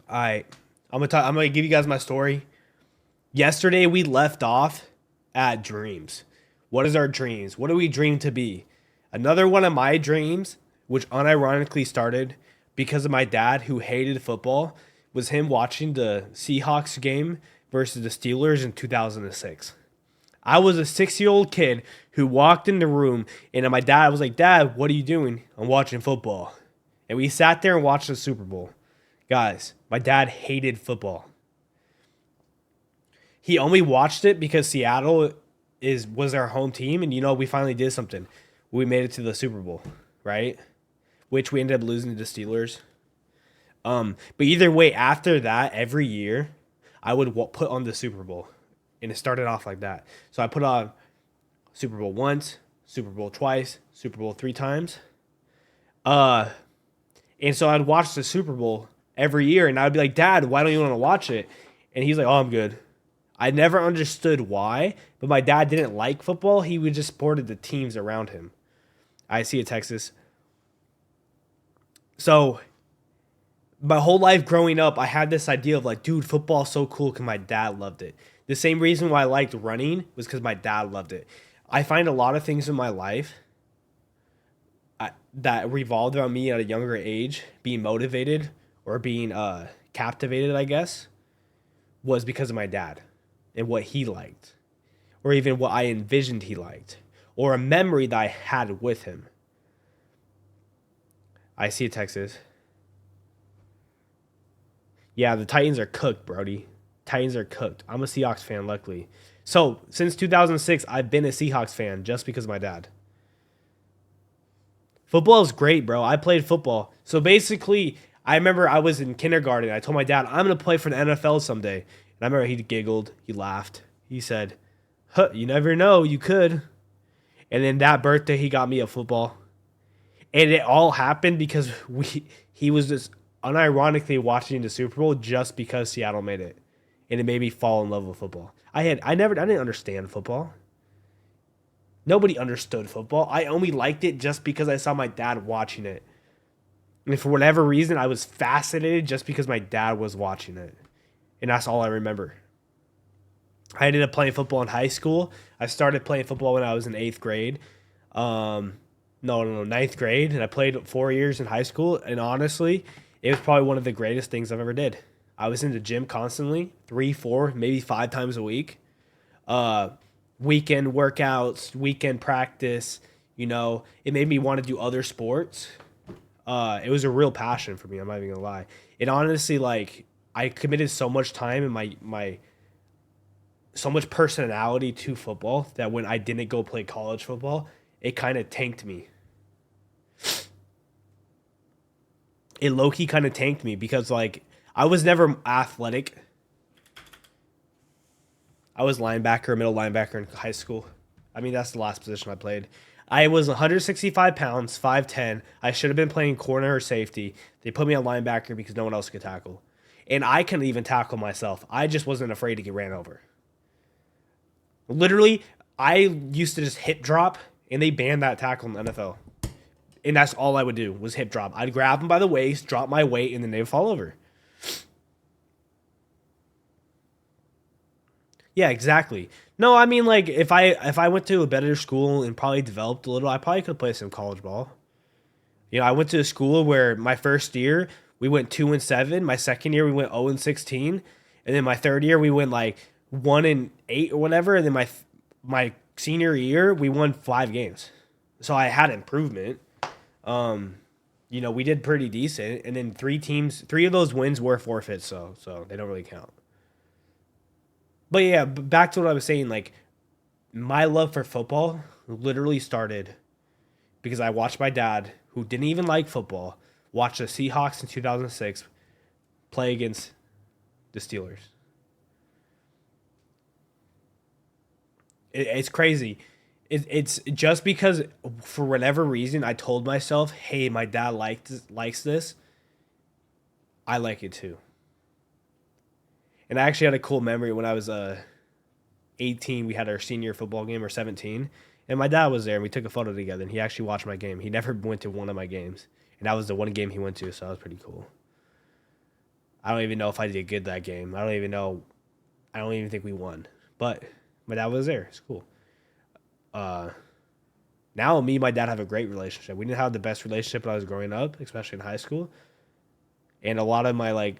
I I'm gonna give you guys my story. Yesterday we left off at dreams. What is our dreams? What do we dream to be? Another one of my dreams, which unironically started because of my dad who hated football, was him watching the Seahawks game versus the Steelers in 2006. I was a 6 year old kid who walked in the room, and my dad was like, "Dad, what are you doing?" "I'm watching football." And we sat there and watched the Super Bowl. Guys, my dad hated football. He only watched it because Seattle was our home team, and we finally did something. We made it to the Super Bowl, right? Which we ended up losing to the Steelers. But either way, after that, every year, I would put on the Super Bowl, and it started off like that. So I put on Super Bowl once, Super Bowl twice, Super Bowl three times. Uh, and so I'd watch the Super Bowl every year, and I'd be like, "Dad, why don't you want to watch it?" And he's like, "Oh, I'm good." I never understood why, but my dad didn't like football. He would just supported the teams around him. I see it, Texas. So my whole life growing up, I had this idea of like, dude, football's so cool because my dad loved it. The same reason why I liked running was because my dad loved it. I find a lot of things in my life that revolved around me at a younger age, being motivated or being captivated, I guess, was because of my dad and what he liked, or even what I envisioned he liked, or a memory that I had with him. I see it, Texas. Yeah, the Titans are cooked, Brody. Titans are cooked. I'm a Seahawks fan, luckily. So since 2006, I've been a Seahawks fan just because of my dad. Football is great, bro. I played football. So basically, I remember I was in kindergarten. I told my dad, "I'm going to play for the NFL someday." And I remember he giggled. He laughed. He said, "Huh, you never know. You could." And then that birthday, he got me a football. And it all happened because he was just unironically watching the Super Bowl just because Seattle made it. And it made me fall in love with football. I didn't understand football. Nobody understood football. I only liked it just because I saw my dad watching it. And for whatever reason, I was fascinated just because my dad was watching it. And that's all I remember. I ended up playing football in high school. I started playing football when I was in eighth grade. No, ninth grade. And I played 4 years in high school. And honestly, it was probably one of the greatest things I've ever did. I was in the gym constantly, 3, 4, maybe 5 times a week. Uh, Weekend workouts, weekend practice. It made me want to do other sports. It was a real passion for me. I'm not even gonna lie. It honestly, like, I committed so much time and my so much personality to football that when I didn't go play college football, it kind of tanked me. It low key kind of tanked me because like I was never athletic. I was linebacker, middle linebacker in high school. I mean, that's the last position I played. I was 165 pounds, 5'10". I should have been playing corner or safety. They put me on linebacker because no one else could tackle. And I couldn't even tackle myself. I just wasn't afraid to get ran over. Literally, I used to just hip drop, and they banned that tackle in the NFL. And that's all I would do was hip drop. I'd grab them by the waist, drop my weight, and then they'd fall over. Yeah, exactly. No, I mean like if I went to a better school and probably developed a little, I probably could play some college ball. I went to a school where my first year we went 2-7, my second year we went 0-16, and then my third year we went like 1-8 or whatever, and then my senior year we won 5 games. So I had improvement. Um, we did pretty decent, and then three of those wins were forfeits, so they don't really count. But yeah, back to what I was saying, like my love for football literally started because I watched my dad, who didn't even like football, watch the Seahawks in 2006 play against the Steelers. It's crazy. It's just because for whatever reason I told myself, "Hey, my dad likes this. I like it too." And I actually had a cool memory when I was 18. We had our senior football game, or 17, and my dad was there, and we took a photo together. And he actually watched my game. He never went to one of my games, and that was the one game he went to, so that was pretty cool. I don't even know if I did good that game. I don't even know. I don't even think we won. But my dad was there. It's cool. Uh, Now me and my dad have a great relationship. We didn't have the best relationship when I was growing up, especially in high school. And a lot of my like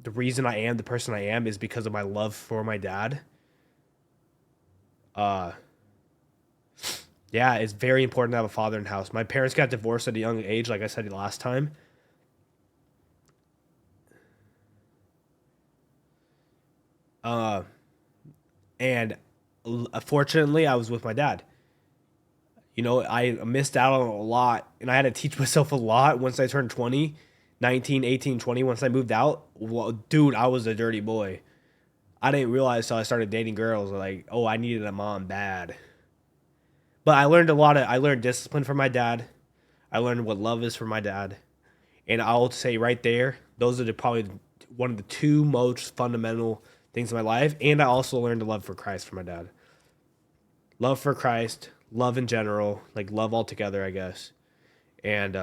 the reason I am the person I am is because of my love for my dad. Uh yeah, it's very important to have a father in the house. My parents got divorced at a young age, like I said last time. Uh and fortunately I was with my dad. You know, I missed out on a lot and I had to teach myself a lot once I turned 20, 19, 18, 20. Once I moved out. Well, dude, I was a dirty boy. I didn't realize till I started dating girls like, oh, I needed a mom bad. But I learned a lot of I learned discipline from my dad. I learned what love is from my dad. And I'll say right there, those are probably one of the two most fundamental things in my life. And I also learned to love for Christ from my dad. Love for Christ, love in general, like love altogether, I guess, and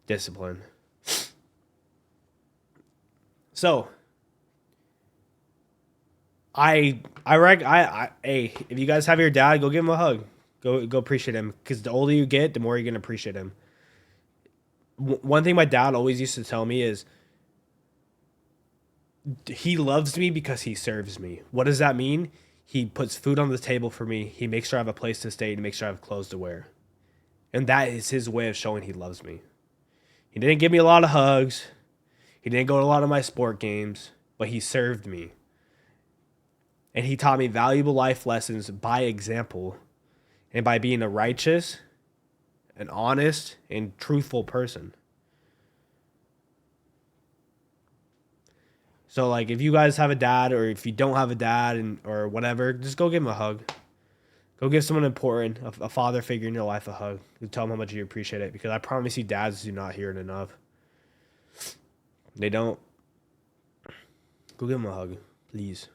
discipline. So hey, if you guys have your dad, go give him a hug. Go appreciate him because the older you get, the more you're gonna appreciate him. One thing my dad always used to tell me is he loves me because he serves me. What does that mean? He puts food on the table for me. He makes sure I have a place to stay. He makes sure I have clothes to wear, and that is his way of showing he loves me. He didn't give me a lot of hugs. He didn't go to a lot of my sport games, but he served me. And he taught me valuable life lessons by example and by being a righteous, an honest, and truthful person. So like if you guys have a dad or if you don't have a dad and or whatever, just go give him a hug. Go give someone important, a father figure in your life a hug. You tell them how much you appreciate it because I promise you dads do not hear it enough. They don't. Go give him a hug, please.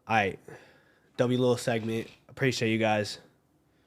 All right. W little segment. Appreciate you guys.